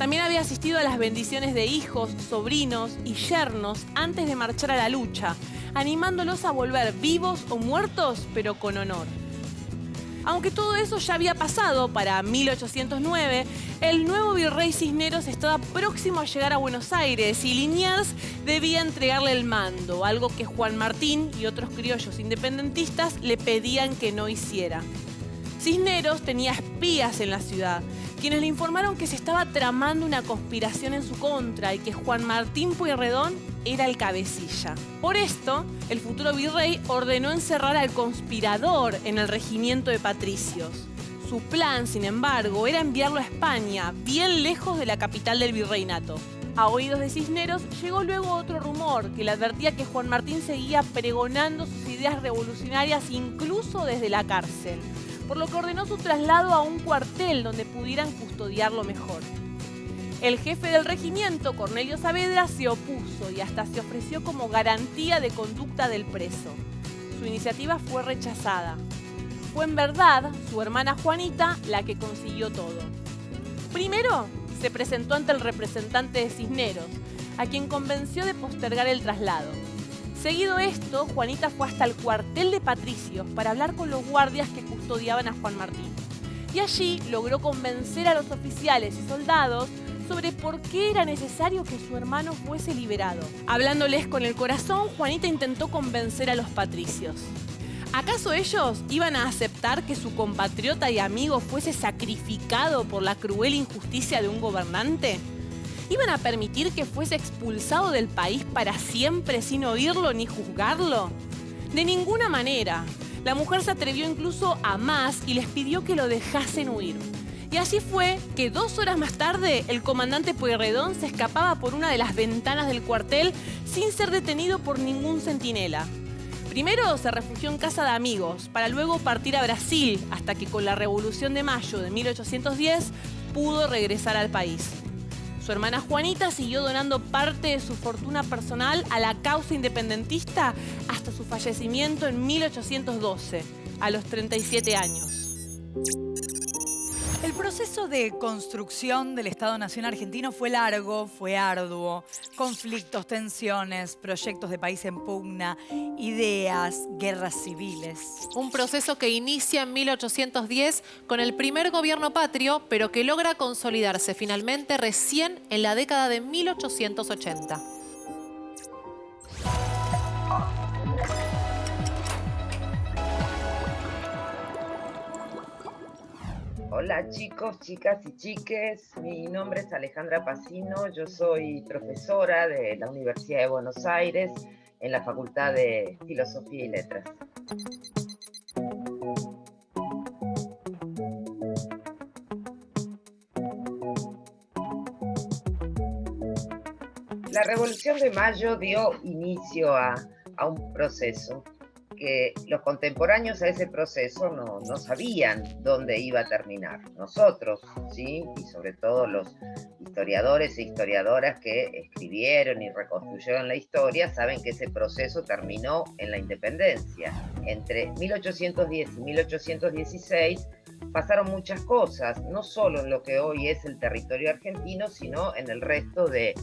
También había asistido a las bendiciones de hijos, sobrinos y yernos antes de marchar a la lucha, animándolos a volver vivos o muertos, pero con honor. Aunque todo eso ya había pasado, para 1809, el nuevo virrey Cisneros estaba próximo a llegar a Buenos Aires y Liniers debía entregarle el mando, algo que Juan Martín y otros criollos independentistas le pedían que no hiciera. Cisneros tenía espías en la ciudad, quienes le informaron que se estaba tramando una conspiración en su contra y que Juan Martín Pueyrredón era el cabecilla. Por esto, el futuro virrey ordenó encerrar al conspirador en el regimiento de patricios. Su plan, sin embargo, era enviarlo a España, bien lejos de la capital del virreinato. A oídos de Cisneros llegó luego otro rumor que le advertía que Juan Martín seguía pregonando sus ideas revolucionarias incluso desde la cárcel, por lo que ordenó su traslado a un cuartel donde pudieran custodiarlo mejor. El jefe del regimiento, Cornelio Saavedra, se opuso y hasta se ofreció como garantía de conducta del preso. Su iniciativa fue rechazada. Fue en verdad su hermana Juanita la que consiguió todo. Primero, se presentó ante el representante de Cisneros, a quien convenció de postergar el traslado. Seguido esto, Juanita fue hasta el cuartel de patricios para hablar con los guardias que custodiaban a Juan Martín. Y allí logró convencer a los oficiales y soldados sobre por qué era necesario que su hermano fuese liberado. Hablándoles con el corazón, Juanita intentó convencer a los patricios. ¿Acaso ellos iban a aceptar que su compatriota y amigo fuese sacrificado por la cruel injusticia de un gobernante? ¿Iban a permitir que fuese expulsado del país para siempre sin oírlo ni juzgarlo? De ninguna manera. La mujer se atrevió incluso a más y les pidió que lo dejasen huir. Y así fue que 2 horas más tarde el comandante Pueyrredón se escapaba por una de las ventanas del cuartel sin ser detenido por ningún centinela. Primero se refugió en casa de amigos, para luego partir a Brasil, hasta que con la Revolución de Mayo de 1810 pudo regresar al país. Su hermana Juanita siguió donando parte de su fortuna personal a la causa independentista hasta su fallecimiento en 1812, a los 37 años. El proceso de construcción del Estado-Nación argentino fue largo, fue arduo. Conflictos, tensiones, proyectos de país en pugna, ideas, guerras civiles. Un proceso que inicia en 1810 con el primer gobierno patrio, pero que logra consolidarse finalmente recién en la década de 1880. Hola chicos, chicas y chiques, mi nombre es Alejandra Pacino, yo soy profesora de la Universidad de Buenos Aires en la Facultad de Filosofía y Letras. La Revolución de Mayo dio inicio a un proceso que los contemporáneos a ese proceso no sabían dónde iba a terminar. Nosotros, ¿sí? Y sobre todo los historiadores e historiadoras que escribieron y reconstruyeron la historia, saben que ese proceso terminó en la independencia. Entre 1810 y 1816 pasaron muchas cosas, no solo en lo que hoy es el territorio argentino, sino en el resto de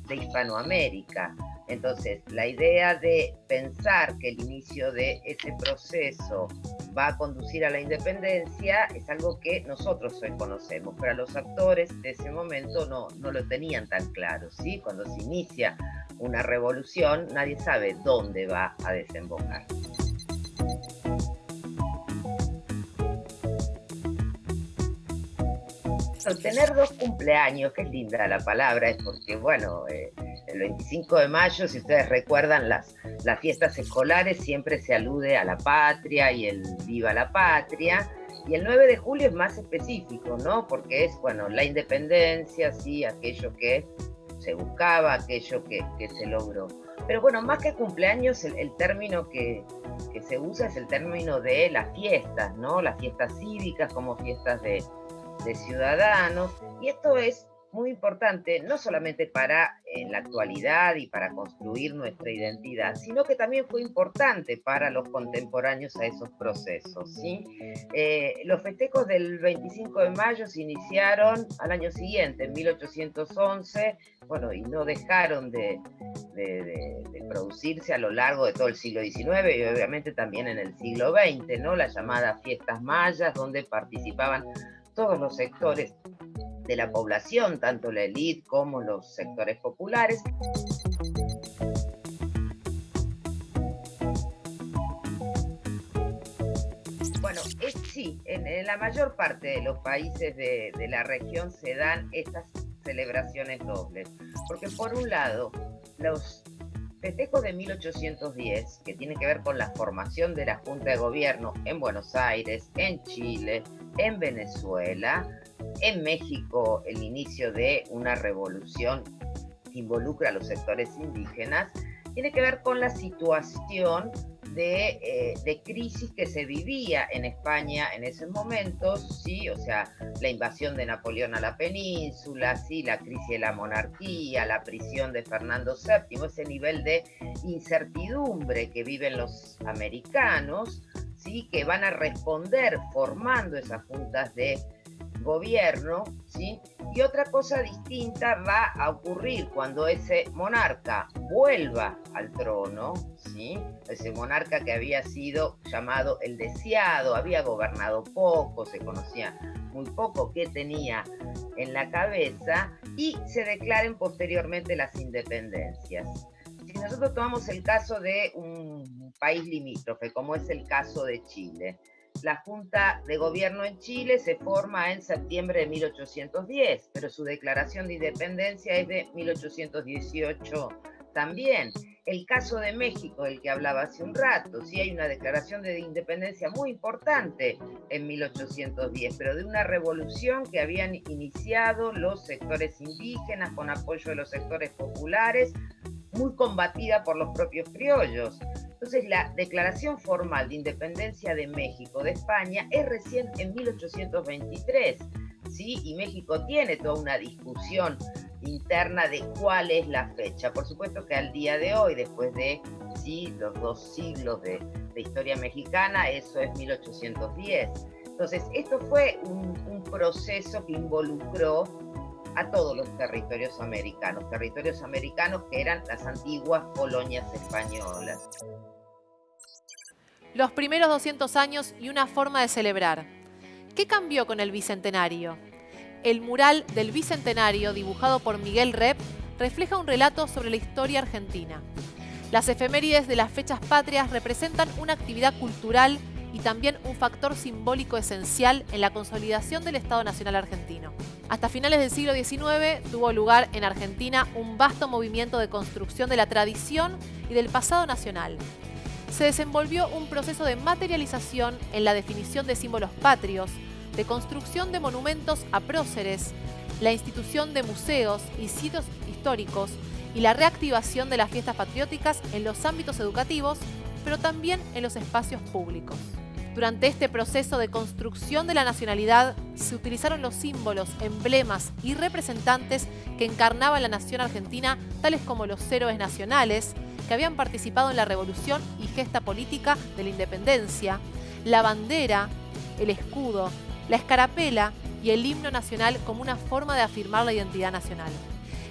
Hispanoamérica. Entonces, la idea de pensar que el inicio de ese proceso va a conducir a la independencia es algo que nosotros hoy conocemos, pero los actores de ese momento no lo tenían tan claro, ¿sí? Cuando se inicia una revolución, nadie sabe dónde va a desembocar. Tener 2 cumpleaños, qué linda la palabra, es porque, bueno, el 25 de mayo, si ustedes recuerdan las fiestas escolares, siempre se alude a la patria y el viva la patria, y el 9 de julio es más específico, ¿no? Porque es, bueno, la independencia, sí, aquello que se buscaba, aquello que se logró. Pero bueno, más que cumpleaños, el término que se usa es el término de las fiestas, ¿no? Las fiestas cívicas como fiestas de ciudadanos, y esto es muy importante, no solamente para en la actualidad y para construir nuestra identidad, sino que también fue importante para los contemporáneos a esos procesos, ¿sí? Los festejos del 25 de mayo se iniciaron al año siguiente, en 1811, bueno, y no dejaron de producirse a lo largo de todo el siglo XIX y obviamente también en el siglo XX, ¿no? Las llamadas fiestas mayas, donde participaban todos los sectores de la población, tanto la élite como los sectores populares. Bueno, sí, en la mayor parte de los países de la región se dan estas celebraciones dobles, porque por un lado, los festejos de 1810, que tienen que ver con la formación de la Junta de Gobierno en Buenos Aires, en Chile, en Venezuela, en México, el inicio de una revolución que involucra a los sectores indígenas, tiene que ver con la situación de crisis que se vivía en España en esos momentos, ¿sí? O sea, la invasión de Napoleón a la península, ¿sí? La crisis de la monarquía, la prisión de Fernando VII, ese nivel de incertidumbre que viven los americanos, ¿sí? Que van a responder formando esas juntas de gobierno, ¿sí? Y otra cosa distinta va a ocurrir cuando ese monarca vuelva al trono, ¿sí? Ese monarca que había sido llamado el deseado, había gobernado poco, se conocía muy poco qué tenía en la cabeza, y se declaren posteriormente las independencias. Si nosotros tomamos el caso de un país limítrofe, como es el caso de Chile, la Junta de Gobierno en Chile se forma en septiembre de 1810, pero su declaración de independencia es de 1818 también. El caso de México, del que hablaba hace un rato, sí hay una declaración de independencia muy importante en 1810, pero de una revolución que habían iniciado los sectores indígenas con apoyo de los sectores populares, muy combatida por los propios criollos. Entonces, la declaración formal de independencia de México de España es recién en 1823, ¿sí? Y México tiene toda una discusión interna de cuál es la fecha. Por supuesto que al día de hoy, después de los 2 siglos de historia mexicana, eso es 1810. Entonces, esto fue un proceso que involucró a todos los territorios americanos que eran las antiguas colonias españolas. Los primeros 200 años y una forma de celebrar. ¿Qué cambió con el Bicentenario? El mural del Bicentenario, dibujado por Miguel Rep, refleja un relato sobre la historia argentina. Las efemérides de las fechas patrias representan una actividad cultural y también un factor simbólico esencial en la consolidación del Estado Nacional argentino. Hasta finales del siglo XIX tuvo lugar en Argentina un vasto movimiento de construcción de la tradición y del pasado nacional. Se desenvolvió un proceso de materialización en la definición de símbolos patrios, de construcción de monumentos a próceres, la institución de museos y sitios históricos y la reactivación de las fiestas patrióticas en los ámbitos educativos, pero también en los espacios públicos. Durante este proceso de construcción de la nacionalidad se utilizaron los símbolos, emblemas y representantes que encarnaban la nación argentina, tales como los héroes nacionales, que habían participado en la revolución y gesta política de la independencia, la bandera, el escudo, la escarapela y el himno nacional como una forma de afirmar la identidad nacional.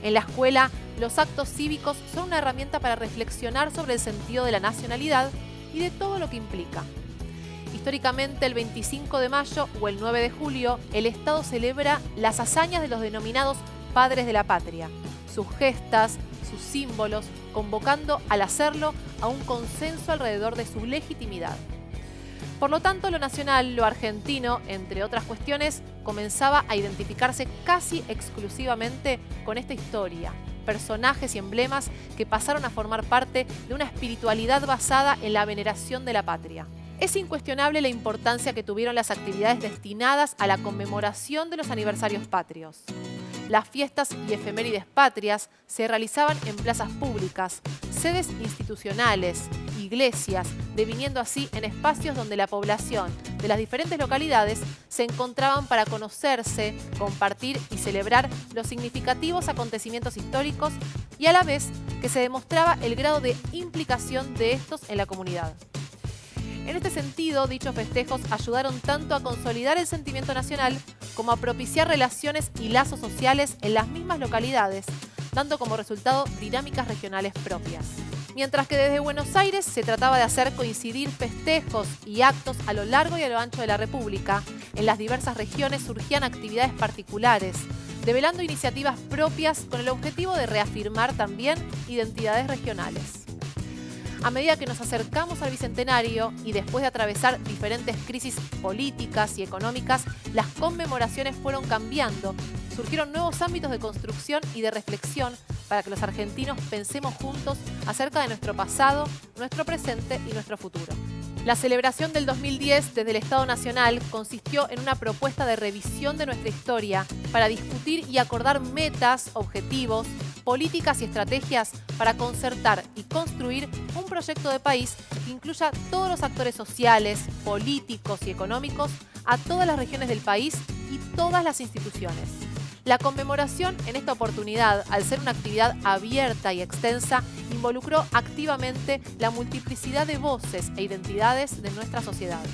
En la escuela, los actos cívicos son una herramienta para reflexionar sobre el sentido de la nacionalidad y de todo lo que implica. Históricamente, el 25 de mayo o el 9 de julio, el Estado celebra las hazañas de los denominados padres de la patria, sus gestas, sus símbolos, convocando al hacerlo a un consenso alrededor de su legitimidad. Por lo tanto, lo nacional, lo argentino, entre otras cuestiones, comenzaba a identificarse casi exclusivamente con esta historia, personajes y emblemas que pasaron a formar parte de una espiritualidad basada en la veneración de la patria. Es incuestionable la importancia que tuvieron las actividades destinadas a la conmemoración de los aniversarios patrios. Las fiestas y efemérides patrias se realizaban en plazas públicas, sedes institucionales, iglesias, deviniendo así en espacios donde la población de las diferentes localidades se encontraban para conocerse, compartir y celebrar los significativos acontecimientos históricos y a la vez que se demostraba el grado de implicación de estos en la comunidad. En este sentido, dichos festejos ayudaron tanto a consolidar el sentimiento nacional como a propiciar relaciones y lazos sociales en las mismas localidades, dando como resultado dinámicas regionales propias. Mientras que desde Buenos Aires se trataba de hacer coincidir festejos y actos a lo largo y a lo ancho de la República, en las diversas regiones surgían actividades particulares, develando iniciativas propias con el objetivo de reafirmar también identidades regionales. A medida que nos acercamos al Bicentenario y después de atravesar diferentes crisis políticas y económicas, las conmemoraciones fueron cambiando. Surgieron nuevos ámbitos de construcción y de reflexión para que los argentinos pensemos juntos acerca de nuestro pasado, nuestro presente y nuestro futuro. La celebración del 2010 desde el Estado Nacional consistió en una propuesta de revisión de nuestra historia para discutir y acordar metas, objetivos, políticas y estrategias para concertar y construir un proyecto de país que incluya todos los actores sociales, políticos y económicos, a todas las regiones del país y todas las instituciones. La conmemoración en esta oportunidad, al ser una actividad abierta y extensa, involucró activamente la multiplicidad de voces e identidades de nuestra sociedad.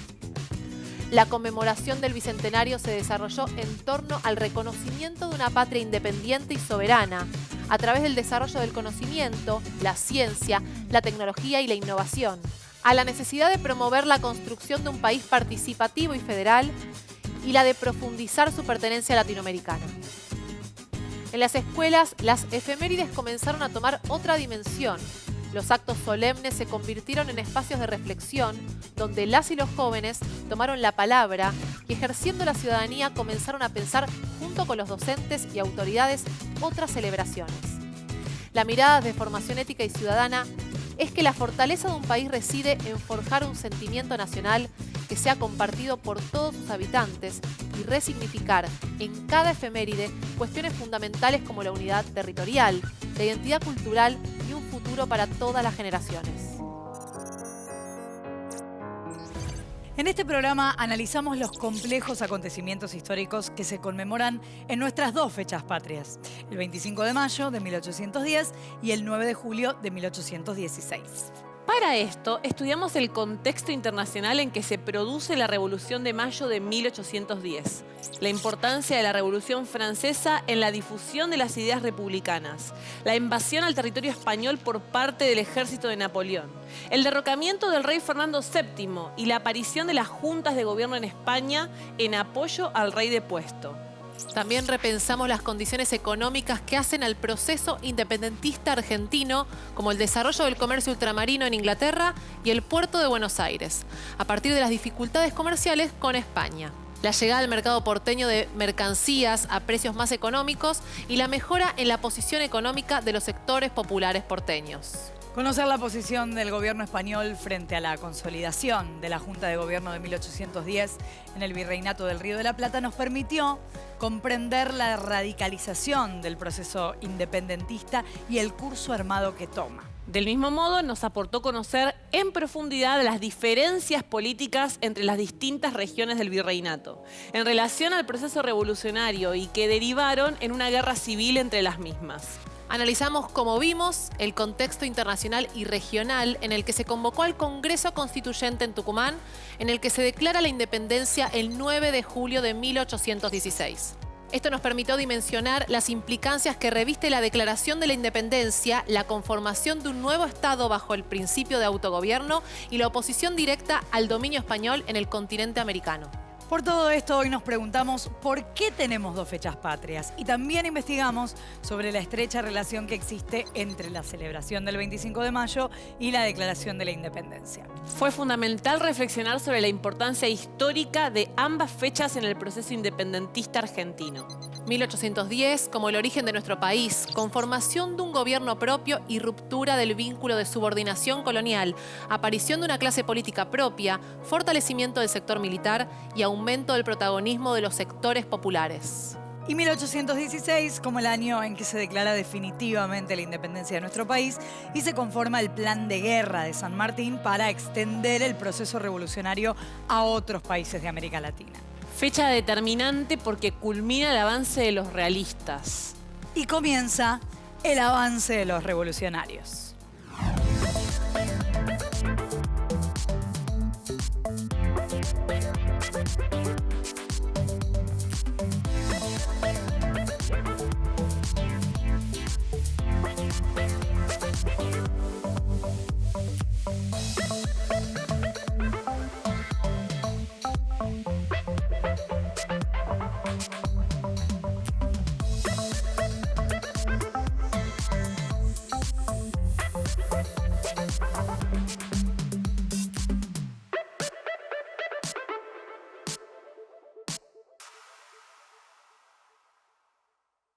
La conmemoración del Bicentenario se desarrolló en torno al reconocimiento de una patria independiente y soberana, a través del desarrollo del conocimiento, la ciencia, la tecnología y la innovación, a la necesidad de promover la construcción de un país participativo y federal y la de profundizar su pertenencia latinoamericana. En las escuelas, las efemérides comenzaron a tomar otra dimensión. Los actos solemnes se convirtieron en espacios de reflexión, donde las y los jóvenes tomaron la palabra y, ejerciendo la ciudadanía, comenzaron a pensar junto con los docentes y autoridades otras celebraciones. La mirada de formación ética y ciudadana es que la fortaleza de un país reside en forjar un sentimiento nacional que sea compartido por todos sus habitantes y resignificar en cada efeméride cuestiones fundamentales como la unidad territorial, la identidad cultural y un futuro para todas las generaciones. En este programa analizamos los complejos acontecimientos históricos que se conmemoran en nuestras dos fechas patrias, el 25 de mayo de 1810 y el 9 de julio de 1816. Para esto, estudiamos el contexto internacional en que se produce la Revolución de Mayo de 1810, la importancia de la Revolución Francesa en la difusión de las ideas republicanas, la invasión al territorio español por parte del ejército de Napoleón, el derrocamiento del rey Fernando VII y la aparición de las juntas de gobierno en España en apoyo al rey depuesto. También repensamos las condiciones económicas que hacen al proceso independentista argentino, como el desarrollo del comercio ultramarino en Inglaterra y el puerto de Buenos Aires, a partir de las dificultades comerciales con España. La llegada al mercado porteño de mercancías a precios más económicos y la mejora en la posición económica de los sectores populares porteños. Conocer la posición del gobierno español frente a la consolidación de la Junta de Gobierno de 1810 en el Virreinato del Río de la Plata nos permitió comprender la radicalización del proceso independentista y el curso armado que toma. Del mismo modo, nos aportó conocer en profundidad las diferencias políticas entre las distintas regiones del virreinato, en relación al proceso revolucionario y que derivaron en una guerra civil entre las mismas. Analizamos, como vimos, el contexto internacional y regional en el que se convocó al Congreso Constituyente en Tucumán, en el que se declara la independencia el 9 de julio de 1816. Esto nos permitió dimensionar las implicancias que reviste la Declaración de la Independencia, la conformación de un nuevo Estado bajo el principio de autogobierno y la oposición directa al dominio español en el continente americano. Por todo esto, hoy nos preguntamos por qué tenemos dos fechas patrias y también investigamos sobre la estrecha relación que existe entre la celebración del 25 de mayo y la Declaración de la Independencia. Fue fundamental reflexionar sobre la importancia histórica de ambas fechas en el proceso independentista argentino. 1810 como el origen de nuestro país, conformación de un gobierno propio y ruptura del vínculo de subordinación colonial, aparición de una clase política propia, fortalecimiento del sector militar y aumento del protagonismo de los sectores populares. Y 1816 como el año en que se declara definitivamente la independencia de nuestro país y se conforma el Plan de Guerra de San Martín para extender el proceso revolucionario a otros países de América Latina. Fecha determinante porque culmina el avance de los realistas. Y comienza el avance de los revolucionarios.